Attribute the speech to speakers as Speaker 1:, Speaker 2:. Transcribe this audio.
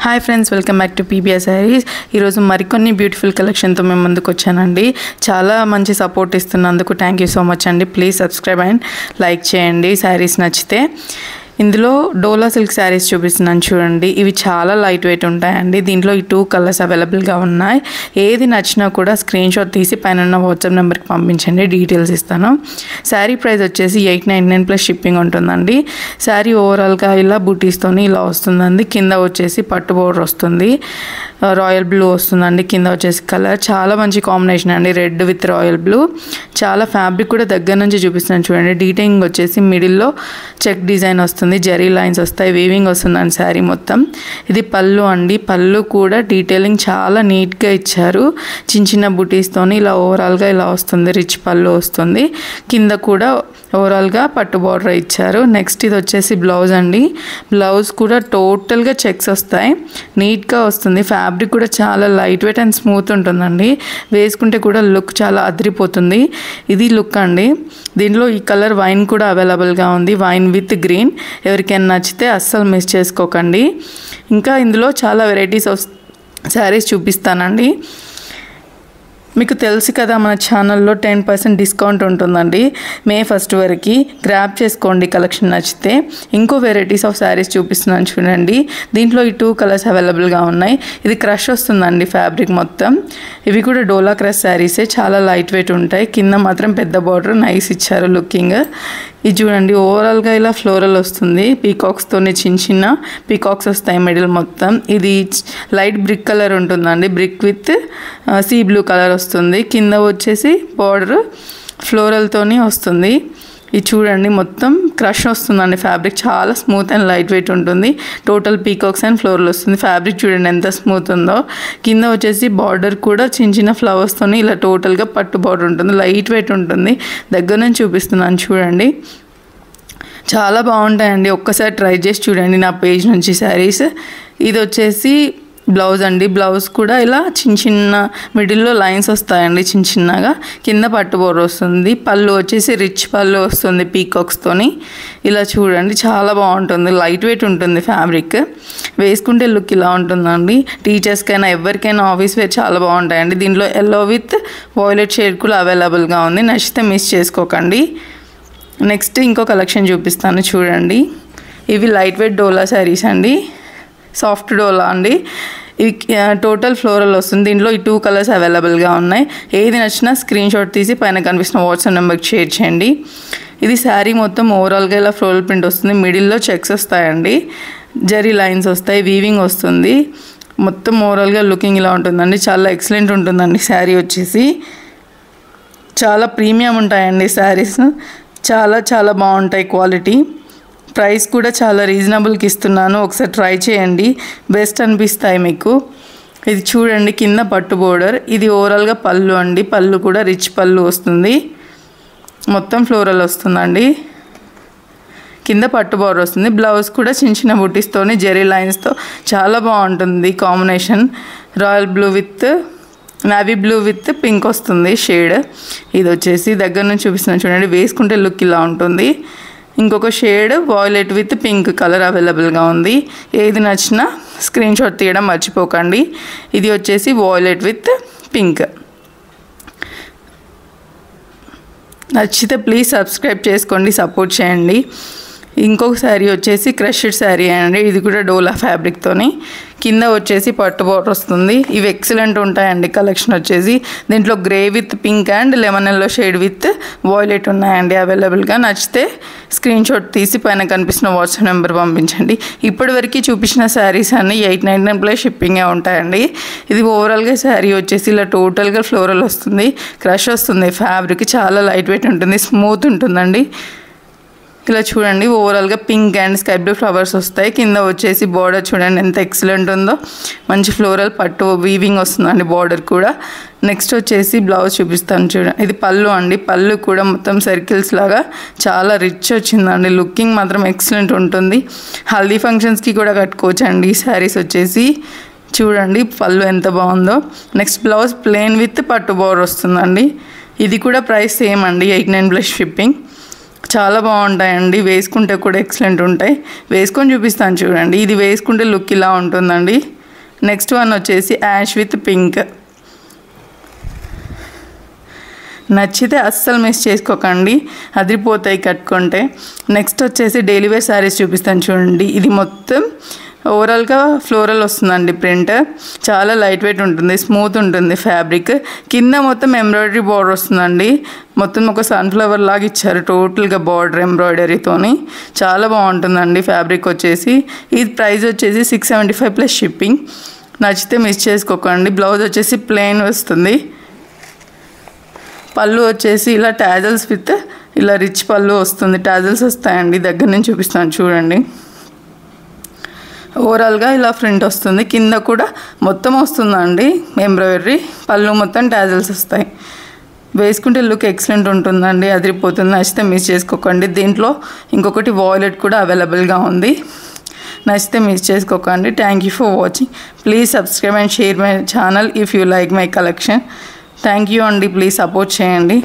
Speaker 1: Hi friends, welcome back to PBR Sarees. ఈరోజు మరికొన్ని beautiful కలెక్షన్తో మేము ముందుకు వచ్చానండి. చాలా మంచి సపోర్ట్ ఇస్తున్నందుకు థ్యాంక్ యూ సో మచ్ అండి. ప్లీజ్ సబ్స్క్రైబ్ అండ్ లైక్ చేయండి శారీస్ నచ్చితే. ఇందులో డోలా సిల్క్ శారీస్ చూపిస్తున్నాను చూడండి. ఇవి చాలా లైట్ వెయిట్ ఉంటాయండి. దీంట్లో ఈ 2 కలర్స్ అవైలబుల్గా ఉన్నాయి. ఏది నచ్చినా కూడా స్క్రీన్ షాట్ తీసి పైన ఉన్న వాట్సాప్ నెంబర్కి పంపించండి, డీటెయిల్స్ ఇస్తాను. శారీ ప్రైస్ వచ్చేసి 899 ప్లస్ షిప్పింగ్ ఉంటుందండి. శారీ ఓవరాల్గా ఇలా బూటీస్తోని ఇలా వస్తుందండి. కింద వచ్చేసి పట్టు బోర్డర్ వస్తుంది, రాయల్ బ్లూ వస్తుందండి. కింద వచ్చేసి కలర్ చాలా మంచి కాంబినేషన్ అండి, రెడ్ విత్ రాయల్ బ్లూ. చాలా ఫ్యాబ్రిక్ కూడా దగ్గర నుంచి చూపిస్తున్నాను చూడండి. డీటెయిలింగ్ వచ్చేసి మిడిల్లో చెక్ డిజైన్ వస్తుంది, జరీ లైన్స్ వస్తాయి, వీవింగ్ వస్తుందండి శారీ మొత్తం. ఇది పళ్ళు అండి. పళ్ళు కూడా డీటెయిలింగ్ చాలా నీట్గా ఇచ్చారు. చిన్న చిన్న బుటీస్తోని ఇలా ఓవరాల్గా ఇలా వస్తుంది, రిచ్ పళ్ళు వస్తుంది. కింద కూడా ఓవరాల్గా పట్టు బార్డర్ ఇచ్చారు. నెక్స్ట్ ఇది వచ్చేసి బ్లౌజ్ అండి. బ్లౌజ్ కూడా టోటల్గా చెక్స్ వస్తాయి, నీట్గా వస్తుంది. ఫ్యాబ్రిక్ కూడా చాలా లైట్ వెయిట్ అండ్ స్మూత్ ఉంటుందండి. వేసుకుంటే కూడా లుక్ చాలా అదిరిపోతుంది. ఇది లుక్ అండి. దీంట్లో ఈ కలర్ వైన్ కూడా అవైలబుల్గా ఉంది, వైన్ విత్ గ్రీన్. ఎవరికైనా నచ్చితే అస్సలు మిస్ చేసుకోకండి. ఇంకా ఇందులో చాలా వెరైటీస్ ఆఫ్ శారీస్ చూపిస్తానండి. మీకు తెలుసు కదా, మన ఛానల్లో 10% డిస్కౌంట్ ఉంటుందండి మే 1 వరకు. గ్రాబ్ చేసుకోండి కలెక్షన్ నచ్చితే. ఇంకో వెరైటీస్ ఆఫ్ శారీస్ చూపిస్తున్నాను చూడండి. దీంట్లో ఈ 2 కలర్స్ అవైలబుల్గా ఉన్నాయి. ఇది క్రష్ వస్తుందండి ఫ్యాబ్రిక్ మొత్తం. ఇవి కూడా డోలా క్రష్ శారీసే, చాలా లైట్ వెయిట్ ఉంటాయి. కింద మాత్రం పెద్ద బార్డర్ నైస్ ఇచ్చారు లుకింగ్. ఇది చూడండి, ఓవరాల్గా ఇలా ఫ్లోరల్ వస్తుంది, పీకాక్స్తోనే చిన్న చిన్న పీకాక్స్ వస్తాయి మిడిల్ మొత్తం. ఇది లైట్ బ్రిక్ కలర్ ఉంటుందండి, brick with sea blue colour వస్తుంది. కింద వచ్చేసి బార్డర్ ఫ్లోరల్తోని వస్తుంది. ఇది చూడండి, మొత్తం క్రష్ వస్తుందండి ఫ్యాబ్రిక్. చాలా స్మూత్ అండ్ లైట్ వెయిట్ ఉంటుంది. టోటల్ పీకాక్స్ అండ్ ఫ్లోరల్ వస్తుంది. ఫ్యాబ్రిక్ చూడండి ఎంత స్మూత్ ఉందో. కింద వచ్చేసి బార్డర్ కూడా చిన్న చిన్న ఫ్లవర్స్తోని ఇలా టోటల్గా పట్టు బార్డర్ ఉంటుంది, లైట్ వెయిట్ ఉంటుంది. దగ్గర నుంచి చూపిస్తున్నాను చూడండి, చాలా బాగుంటాయండి. ఒక్కసారి ట్రై చేసి చూడండి నా పేజ్ నుంచి శారీస్. ఇది వచ్చేసి బ్లౌజ్ అండి. బ్లౌజ్ కూడా ఇలా చిన్న చిన్న మిడిల్లో లైన్స్ వస్తాయండి చిన్న చిన్నగా. కింద పట్టు బోర్డర్ వస్తుంది. పళ్ళు వచ్చేసి రిచ్ పళ్ళు వస్తుంది పీకాక్స్తోని. ఇలా చూడండి, చాలా బాగుంటుంది, లైట్ వెయిట్ ఉంటుంది ఫ్యాబ్రిక్. వేసుకుంటే లుక్ ఇలా ఉంటుందండి. టీచర్స్కైనా ఎవరికైనా ఆఫీస్ వేర్ చాలా బాగుంటాయండి. దీంట్లో ఎల్లో విత్ వాయిలెట్ షేడ్ కూడా అవైలబుల్గా ఉంది. నచ్చితే మిస్ చేసుకోకండి. నెక్స్ట్ ఇంకో కలెక్షన్ చూపిస్తాను చూడండి. ఇవి లైట్ వెయిట్ డోలా శారీస్ అండి, సాఫ్ట్ డోలా అండి. ఇవి టోటల్ ఫ్లోరల్ వస్తుంది. దీంట్లో ఈ 2 కలర్స్ అవైలబుల్గా ఉన్నాయి. ఏది నచ్చినా స్క్రీన్ షాట్ తీసి పైన కనిపిస్తున్న వాట్సాప్ నెంబర్కి షేర్ చేయండి. ఇది శారీ మొత్తం ఓవరాల్గా ఇలా ఫ్లోరల్ ప్రింట్ వస్తుంది. మిడిల్లో చెక్స్ వస్తాయండి, జరీ లైన్స్ వస్తాయి, వీవింగ్ వస్తుంది. మొత్తం ఓవరాల్గా లుకింగ్ ఇలా ఉంటుందండి. చాలా ఎక్సలెంట్ ఉంటుందండి శారీ వచ్చేసి. చాలా ప్రీమియం ఉంటాయండి శారీస్, చాలా చాలా బాగుంటాయి క్వాలిటీ. ప్రైస్ కూడా చాలా రీజనబుల్కి ఇస్తున్నాను, ఒకసారి ట్రై చేయండి, బెస్ట్ అనిపిస్తాయి మీకు. ఇది చూడండి, కింద పట్టు బోర్డర్. ఇది ఓవరాల్గా పళ్ళు అండి. పళ్ళు కూడా రిచ్ పళ్ళు వస్తుంది, మొత్తం ఫ్లోరల్ వస్తుందండి. కింద పట్టు బోర్డర్ వస్తుంది. బ్లౌజ్ కూడా చిన్న చిన్న బుటీస్తోని జెరీ లైన్స్తో చాలా బాగుంటుంది combination. Royal blue with navy blue with pink వస్తుంది షేడ్. ఇది వచ్చేసి దగ్గర నుంచి చూపిస్తున్నాను చూడండి. వేసుకుంటే లుక్ ఇలా ఉంటుంది. ఇంకొక shade violet with pink colour అవైలబుల్గా ఉంది. ఏది నచ్చినా స్క్రీన్ షాట్ తీయడం మర్చిపోకండి. ఇది వచ్చేసి వాయిలెట్ విత్ పింక్. నచ్చితే ప్లీజ్ సబ్స్క్రైబ్ చేసుకోండి, సపోర్ట్ చేయండి. ఇంకొక శారీ వచ్చేసి క్రష్డ్ శారీ అండి. ఇది కూడా డోలా ఫ్యాబ్రిక్తోని. కింద వచ్చేసి పట్టు బోర్డర్ వస్తుంది. ఇవి ఎక్సలెంట్ ఉంటాయండి కలెక్షన్ వచ్చేసి. దీంట్లో grey with pink and lemon yellow shade with violet ఉన్నాయండి అవైలబుల్గా. నచ్చితే స్క్రీన్ షాట్ తీసి పైన కనిపిస్తున్న వాట్సాప్ నెంబర్ పంపించండి. ఇప్పటివరకు చూపించిన శారీస్ అన్నీ 899 ప్లస్ షిప్పింగే ఉంటాయండి. ఇది ఓవరాల్గా శారీ వచ్చేసి ఇలా టోటల్గా ఫ్లోరల్ వస్తుంది, క్రష్ వస్తుంది. ఫ్యాబ్రిక్ చాలా లైట్ వెయిట్ ఉంటుంది, స్మూత్ ఉంటుందండి. ఇలా చూడండి, ఓవరాల్గా pink and sky blue flowers వస్తాయి. కింద వచ్చేసి బార్డర్ చూడండి ఎంత ఎక్సలెంట్ ఉందో, మంచి ఫ్లోరల్ పట్టు వీవింగ్ వస్తుందండి బార్డర్ కూడా. నెక్స్ట్ వచ్చేసి బ్లౌజ్ చూపిస్తాను చూడండి. ఇది పళ్ళు అండి. పళ్ళు కూడా మొత్తం సర్కిల్స్ లాగా చాలా రిచ్ వచ్చిందండి. లుకింగ్ మాత్రం ఎక్సలెంట్ ఉంటుంది. హల్దీ ఫంక్షన్స్కి కూడా కట్టుకోవచ్చు అండి ఈ శారీస్ వచ్చేసి. చూడండి పళ్ళు ఎంత బాగుందో. నెక్స్ట్ బ్లౌజ్ ప్లెయిన్ విత్ పట్టు బార్డర్ వస్తుందండి. ఇది కూడా ప్రైస్ సేమ్ అండి, 89 ప్లస్ షిప్పింగ్. చాలా బాగుంటాయండి, వేసుకుంటే కూడా ఎక్సలెంట్ ఉంటాయి. వేసుకొని చూపిస్తాను చూడండి. ఇది వేసుకుంటే లుక్ ఇలా ఉంటుందండి. నెక్స్ట్ వన్ వచ్చేసి యాష్ విత్ పింక్. నచ్చితే అస్సలు మిస్ చేసుకోకండి, అదిరిపోతాయి కట్టుకుంటే. నెక్స్ట్ వచ్చేసి డైలీ వేర్ శారీస్ చూపిస్తాను చూడండి. ఇది మొత్తం ఓవరాల్గా ఫ్లోరల్ వస్తుందండి ప్రింట్. చాలా లైట్ వెయిట్ ఉంటుంది, స్మూత్ ఉంటుంది ఫ్యాబ్రిక్. కింద మొత్తం ఎంబ్రాయిడరీ బార్డర్ వస్తుందండి. మొత్తం ఒక సన్ఫ్లవర్ లాగా ఇచ్చారు టోటల్గా బార్డర్ ఎంబ్రాయిడరీతోని. చాలా బాగుంటుందండి ఫ్యాబ్రిక్ వచ్చేసి. ఇది ప్రైస్ వచ్చేసి 675 ప్లస్ షిప్పింగ్. నచ్చితే మిస్ చేసుకోకండి. బ్లౌజ్ వచ్చేసి ప్లెయిన్ వస్తుంది. పళ్ళు వచ్చేసి ఇలా టాజల్స్ విత్ ఇలా రిచ్ పళ్ళు వస్తుంది. టాజల్స్ వస్తాయండి, దగ్గర నుంచి చూపిస్తాను చూడండి. ఓవరాల్గా ఇలా ప్రింట్ వస్తుంది. కింద కూడా మొత్తం వస్తుందండి ఎంబ్రాయిడరీ. పళ్ళు మొత్తం టాజల్స్ వస్తాయి. వేసుకుంటే లుక్ ఎక్సలెంట్ ఉంటుందండి, అదిరిపోతుంది. నచ్చితే మిస్ చేసుకోకండి. దీంట్లో ఇంకొకటి వాయిలెట్ కూడా అవైలబుల్గా ఉంది. నచ్చితే మిస్ చేసుకోకండి. Thank you for watching. Please subscribe and share my channel if you like my collection. Thank you అండి, ప్లీజ్ సపోర్ట్ చేయండి.